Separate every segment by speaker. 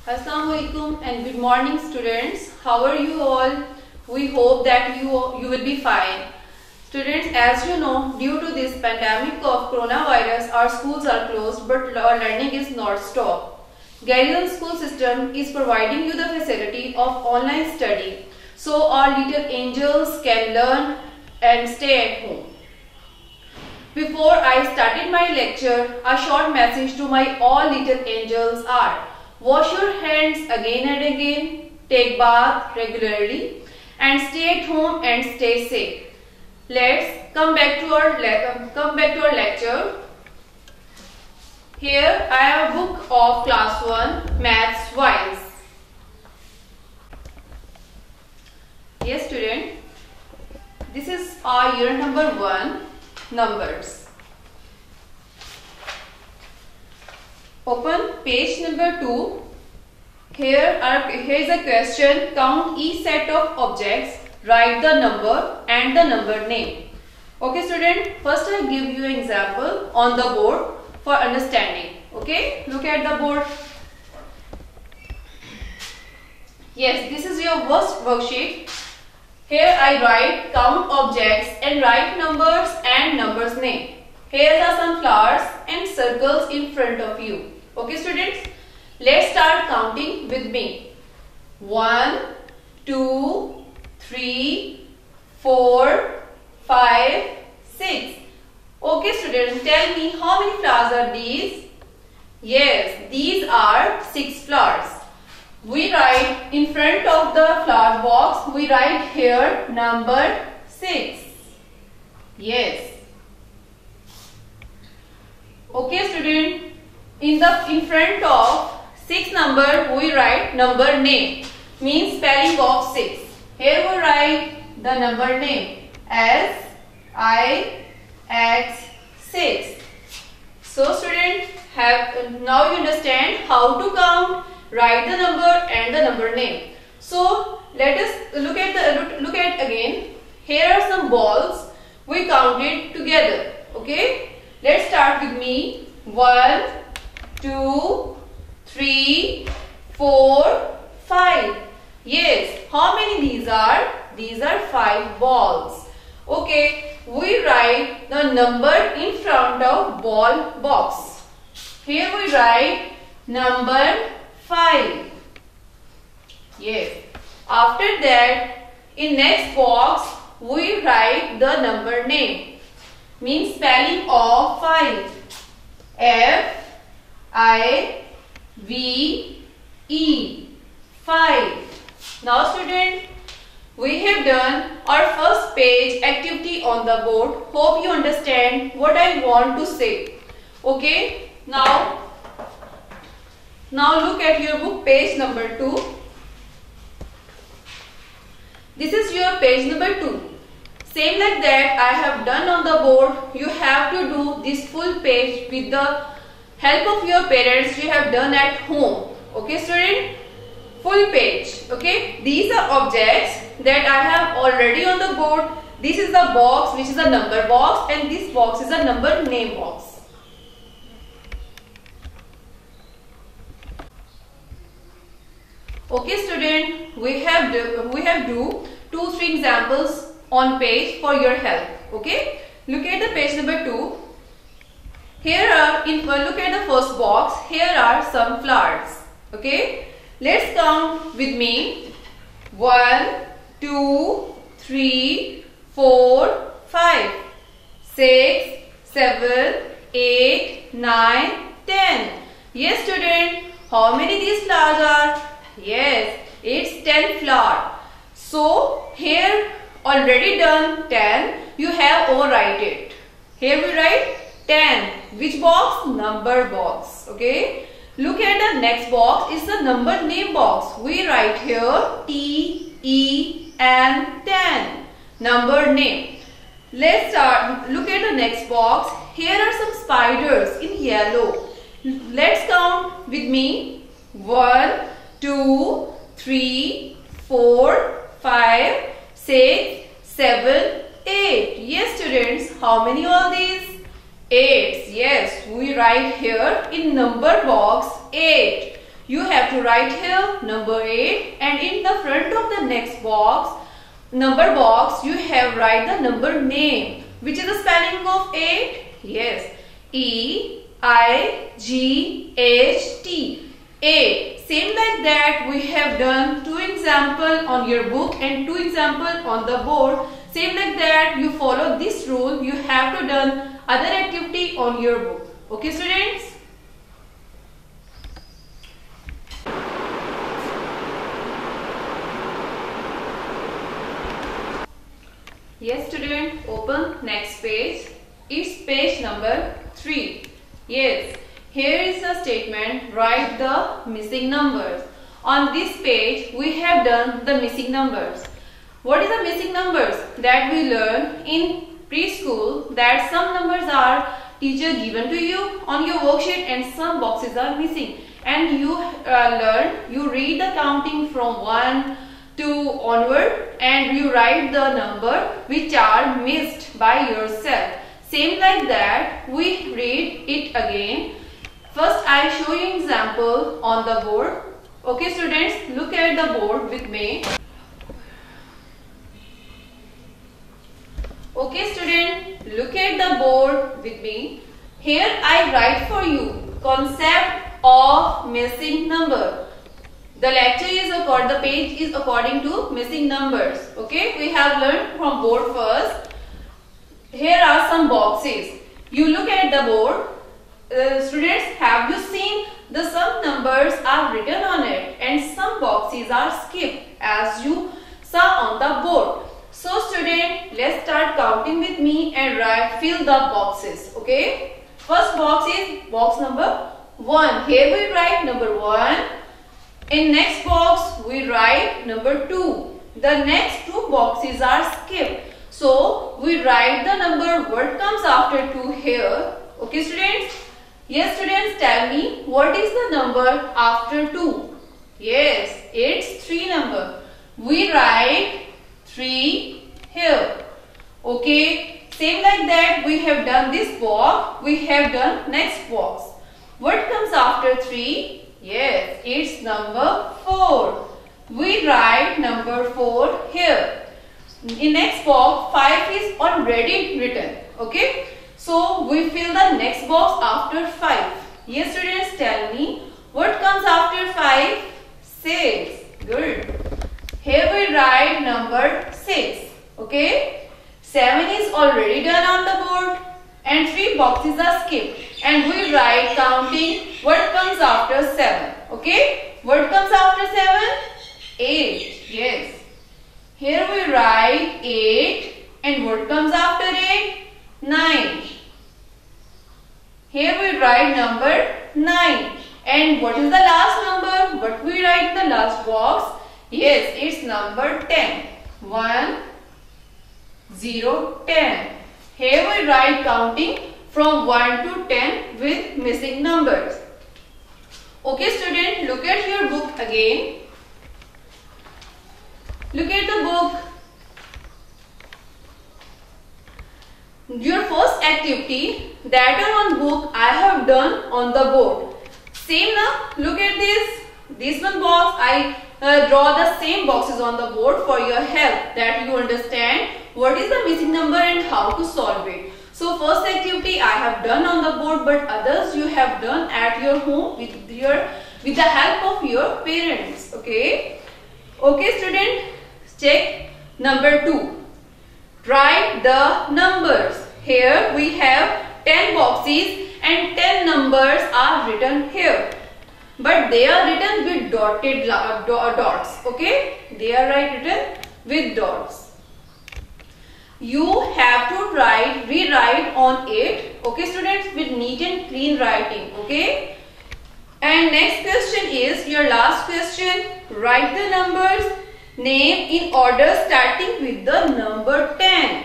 Speaker 1: Assalamualaikum and good morning students. How are you all? We hope that you will be fine. Students, as you know, due to this pandemic of coronavirus, our schools are closed but our learning is not stopped. Garrison School System is providing you the facility of online study so our little angels can learn and stay at home. Before I started my lecture, a short message to my all little angels are: wash your hands again and again, take bath regularly, and stay at home and stay safe. Let's come back to our lecture. Here I have a book of class 1 Maths Wise. Yes student, this is our year number 1, numbers. Open page number 2. Here is a question. Count each set of objects. Write the number and the number name. Okay student, first I give you an example on the board for understanding. Okay, look at the board. Yes, this is your first worksheet. Here I write count objects and write numbers and numbers name. Here are some flowers and circles in front of you. Okay students, let's start counting with me. 1, 2, 3, 4, 5, 6. Okay students, tell me how many flowers are these? Yes, these are 6 flowers. We write in front of the flower box, we write here number 6. Yes. Okay student, in front of 6 number we write number name, means spelling of 6. Here we write the number name as SIX 6. So students, now you understand how to count, write the number and the number name. So let us look at again. Here are some balls. We counted together. Okay. Let's start with me. 1, 2, 3, 4, 5. Yes. How many these are? These are 5 balls. Okay. We write the number in front of ball box. Here we write number 5. Yes. After that, in next box, we write the number name, means spelling of 5. F-I-V-E. 5. Now student, we have done our first page activity on the board. Hope you understand what I want to say. Okay. Now look at your book, page number 2. This is your page number 2. Same like that I have done on the board. You have to do this full page with the help of your parents. You have done at home. Okay student? Full page. Okay? These are objects that I have already on the board. This is the box which is a number box, and this box is a number name box. Okay student, we have do 2-3 examples on page for your help. Okay, look at the page number 2. Here are look at the first box. Here are some flowers. Okay, let's count with me. 1, 2, 3, 4, 5, 6, 7, 8, 9, 10. Yes student, how many these flowers are? Yes, it's 10 flower. So here already done 10. You have overwrite it. Here we write 10. Which box? Number box. Okay. Look at the next box. It's the number name box. We write here TEN 10. Number name. Let's start. Look at the next box. Here are some spiders in yellow. Let's count with me. 1, 2, 3, 4, 5, 6, 7, 8. Yes students, how many are these? 8. Yes, we write here in number box 8. you have to write here number 8, and in the front of the next box, number box, you have write the number name. Which is the spelling of 8? Yes, E-I-G-H-T. 8. Same like that, we have done 2 example on your book and 2 example on the board. Same like that, you follow this rule, you have to done other activity on your book. Okay students? Yes student, open next page. It's page number 3. Yes, here is the statement, write the missing numbers. On this page, we have done the missing numbers. What is the missing numbers? That we learn in preschool, that some numbers are teacher given to you on your worksheet and some boxes are missing. And you you read the counting from 1 to onward and you write the number which are missed by yourself. Same like that, we read it again. First, I show you example on the board. Okay students, look at the board with me. Okay student, look at the board with me. Here I write for you concept of missing number. The lecture is the page is according to missing numbers. Okay, we have learned from board first. Here are some boxes. You look at the board. Students, have you seen the some numbers are written on it and some boxes are skipped as you saw on the board. So student, let's start counting with me and fill the boxes. Okay. First box is box number 1. Here we write number 1. In next box we write number 2. The next 2 boxes are skipped. So we write the number what comes after 2 here. Okay students? Yes students, tell me what is the number after 2? Yes, it's 3 number. We write 3 here. Okay, same like that we have done this box, we have done next box. What comes after 3? Yes, it's number 4. We write number 4 here. In next box, 5 is already written. Okay, so we fill the next box after 5. Yes students, tell me what comes after 5? 6. Good. Here we write number 6. Okay, 7 is already done on the board and 3 boxes are skipped. And we write counting what comes after 7. Okay, what comes after 7? 8. Yes. Here we write 8 and what comes after 8? 9. Here we write number 9. And what is the last number? What we write in the last box? Yes, it's number 10. 1, 0, 10. Here we write counting from 1 to 10 with missing numbers. Okay student, look at your book again. Look at the book. Your first activity that are on book I have done on the board. Same now, look at this one box. I draw the same boxes on the board for your help, that you understand what is the missing number and how to solve it. So first activity I have done on the board, but others you have done at your home with the help of your parents. Okay. Okay student, check number 2. Write the numbers. Here we have 10 boxes and 10 numbers are written here. But they are written with dotted dots. Okay, they are written with dots. You have to rewrite on it. Okay students, with neat and clean writing. Okay. And next question is your last question. Write the numbers name in order starting with the number 10.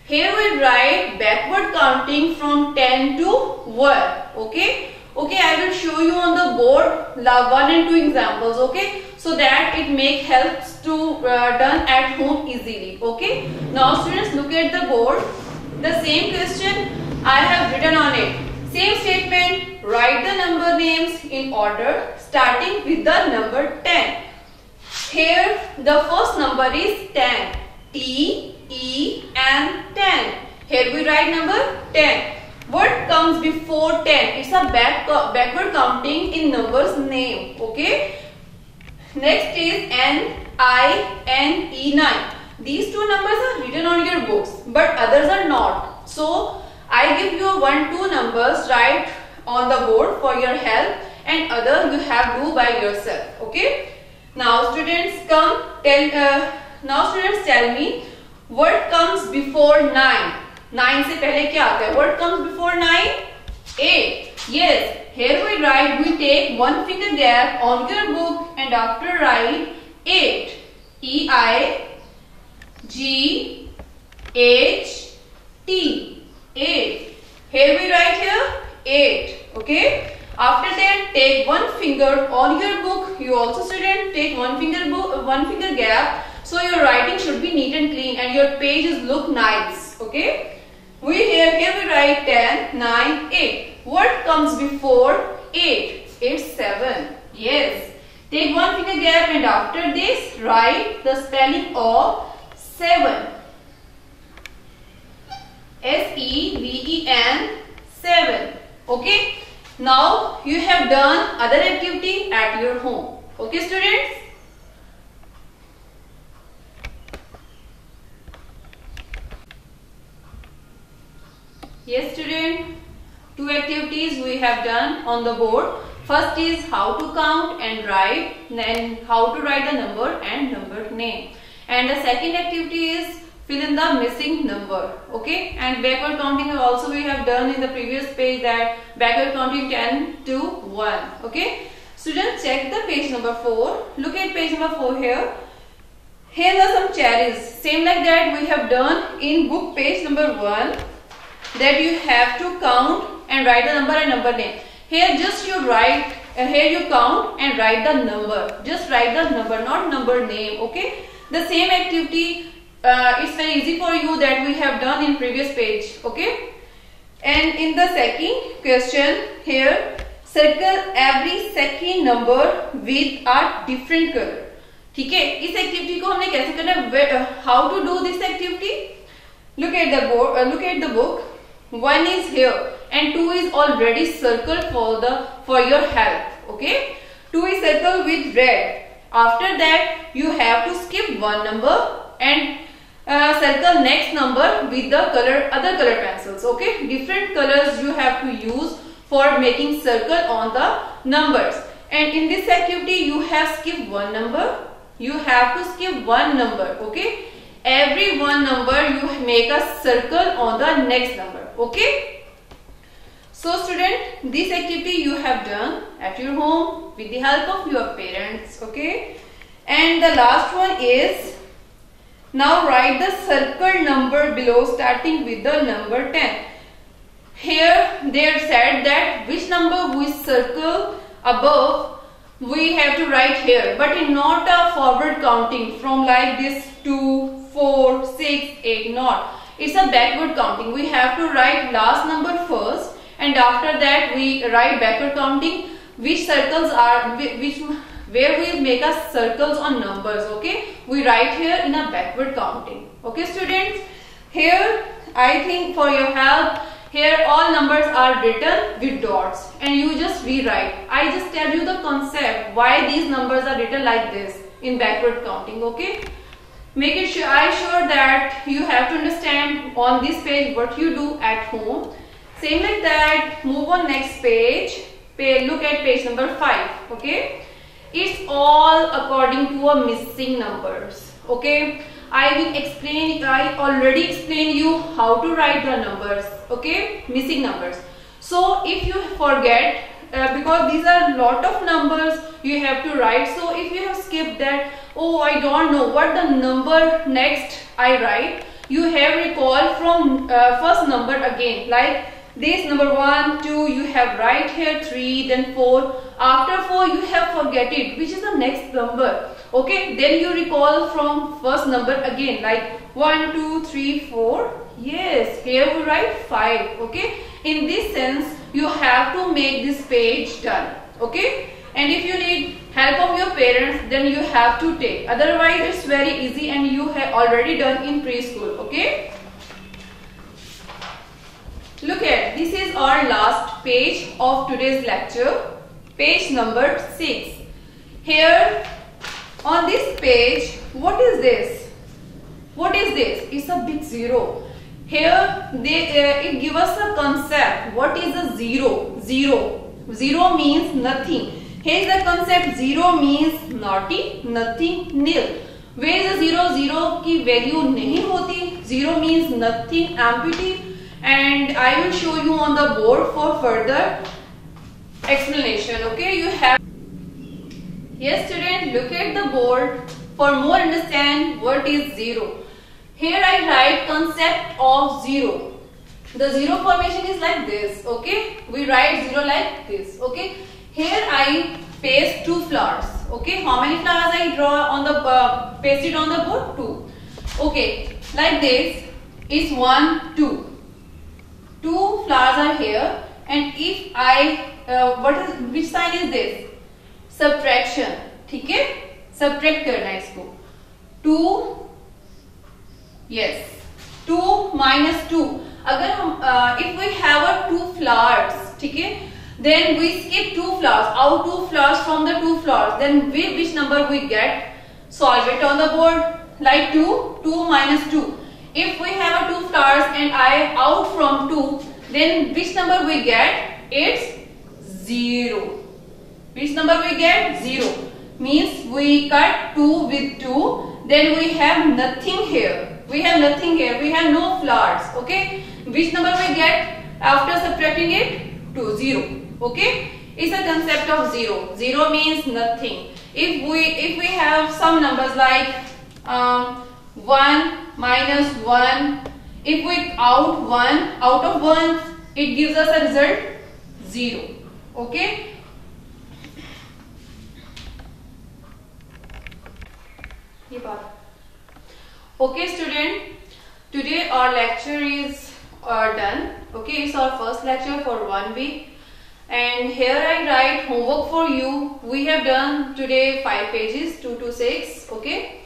Speaker 1: Here we write backward counting from 10 to 1. Okay. Okay, I will show you on the board 1 and 2 examples. Okay, so that it helps to done at home easily. Okay. Now students, look at the board. The same question I have written on it. Same statement. write the number names in order starting with the number 10. Here the first number is 10. T-E-N 10. Here we write number 10. What comes before 10? It's a backward counting in numbers name. Okay. Next is N-I-N-E 9. These two numbers are written on your books, but others are not. So I give you 1, 2 numbers write on the board for your help, and other you have to do by yourself. Okay. Now students tell me what comes before 9. 9 से पहले क्या आता है? What comes before 9? 8. Yes. Here we take 1 finger gap on your book and after write 8. E-I-G-H-T. 8. Here we write here 8. Okay. After that, take 1 finger on your book. You also student take 1 finger gap. So your writing should be neat and clean and your pages look nice. Okay. Here we write 10, 9, 8. What comes before 8? It's 7. Yes. Take 1 finger gap and after this write the spelling of 7. S-E-V-E-N 7. Okay. Now you have done other activity at your home. Okay students? Yes student, 2 activities we have done on the board. First is how to count and write, then how to write the number and number name. And the second activity is fill in the missing number. Okay, and backward counting also we have done in the previous page, that backward counting 10 to 1. Okay, students check the page number 4. Look at page number 4 here. Here are some cherries. Same like that we have done in book page number 1. That you have to count and write the number and number name. Here just you write, here you count and write the number. Just write the number, not number name. Okay. The same activity, it's very easy for you that we have done in previous page. Okay. And in the second question here, circle every second number with a different color. ठीक है, इस activity को हमने कैसे करना है? How to do this activity? Look at the board. Look at the book. 1 is here and 2 is already circled for your help. Okay, 2 is circled with red. After that you have to skip 1 number and circle next number with the other color pencils. Okay, different colors you have to use for making circle on the numbers. And in this activity you have skipped 1 number. You have to skip 1 number. Okay, every 1 number you make a circle on the next number. Okay. So student, this activity you have done at your home with the help of your parents. Okay. And the last one is, now write the circle number below starting with the number 10. Here they have said that which number we circle above we have to write here, but in not a forward counting from like this 2, 4, 6, 8, not. It's a backward counting. We have to write last number first and after that we write backward counting which circles are, where we make a circles on numbers. Okay, we write here in a backward counting. Okay students, here I think for your help, here all numbers are written with dots and you just rewrite. I just tell you the concept why these numbers are written like this in backward counting. Okay, make it sure that you have to understand on this page what you do at home. Same like that, move on next page. Look at page number 5. Okay, it's all according to a missing numbers. Okay, I already explained you how to write the numbers. Okay, missing numbers. So if you forget, because these are lot of numbers you have to write, so if you have skipped that, oh I don't know what the number next I write, you have recall from first number again, like this number 1, 2 you have write here, 3, then 4. After 4 you have forget it, which is the next number. Okay, then you recall from first number again, like 1, 2, 3, 4. Yes, here we write 5. Okay, In this sense, you have to make this page done. Okay? And if you need help of your parents, then you have to take. Otherwise, it's very easy and you have already done in preschool. Okay? Look at, this is our last page of today's lecture. Page number 6. Here on this page, what is this? What is this? It's a big zero. Here it gives us a concept. What is a zero? Zero means nothing. Here the concept zero means naughty, nothing, nil. Where is the zero? Zero की value नहीं होती. Zero means nothing, empty. And I will show you on the board for further explanation. Okay, you have. Yes, student, look at the board for more understand what is zero. Here I write concept of zero. The zero formation is like this. Okay, we write zero like this. Okay. Here I paste 2 flowers. Okay, how many flowers I draw on the pasted on the board? 2. Okay, like this is 1, 2. 2 flowers are here, and if I which sign is this? Subtraction. ठीक है? Subtract करना है इसको. 2. Yes. 2 minus 2. अगर हम if we have a 2 flowers, ठीक है? Then we skip 2 flowers, out 2 flowers from the 2 flowers. Then which number we get? Solve it on the board. Like 2 minus 2. If we have a 2 flowers and I out from 2, then which number we get? It's 0. Which number we get? 0. Means we cut 2 with 2. Then we have nothing here. We have nothing here. We have no flowers. Okay. Which number we get after subtracting it? 2, 0. Okay, it's a concept of zero. Zero means nothing. If we have some numbers like 1 minus 1, if we out 1 out of 1, it gives us a result 0. Okay. Okay, student. Today our lecture is done. Okay, it's our first lecture for 1 week. And here I write homework for you. We have done today 5 pages, 2 to 6. Okay.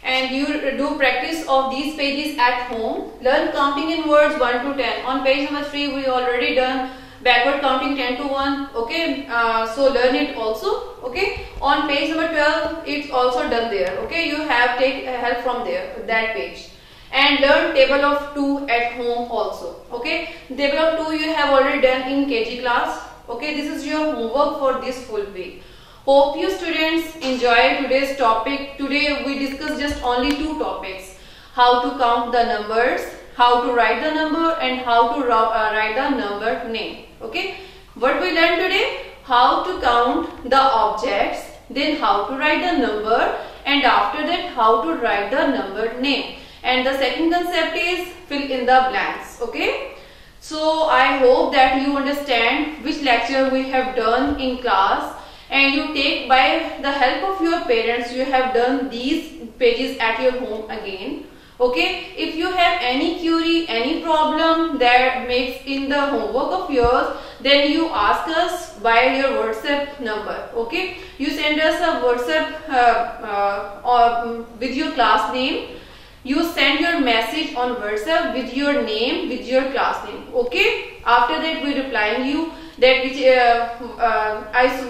Speaker 1: And you do practice of these pages at home. Learn counting in words 1 to 10. On page number 3, we already done backward counting 10 to 1. Okay. So learn it also. Okay. On page number 12, it's also done there. Okay. You have take help from there, that page. And learn table of 2 at home also. Okay. Table of 2 you have already done in KG class. Okay, this is your homework for this full week. Hope you students enjoy today's topic. Today we discussed just only 2 topics. How to count the numbers, how to write the number, and how to write the number name. Okay, what we learned today? How to count the objects, then how to write the number, and after that how to write the number name. And the second concept is fill in the blanks. Okay. So I hope that you understand which lecture we have done in class, and you take by the help of your parents, you have done these pages at your home again. Okay, if you have any query, any problem that makes in the homework of yours, then you ask us by your WhatsApp number. Okay, you send us a WhatsApp with your class name. You send your message on WhatsApp with your name, with your class name. Okay. After that, we reply you that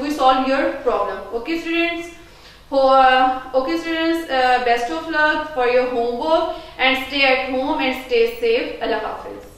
Speaker 1: we solve your problem. Okay, students. Okay, students. Best of luck for your homework and stay at home and stay safe. Allah Hafiz.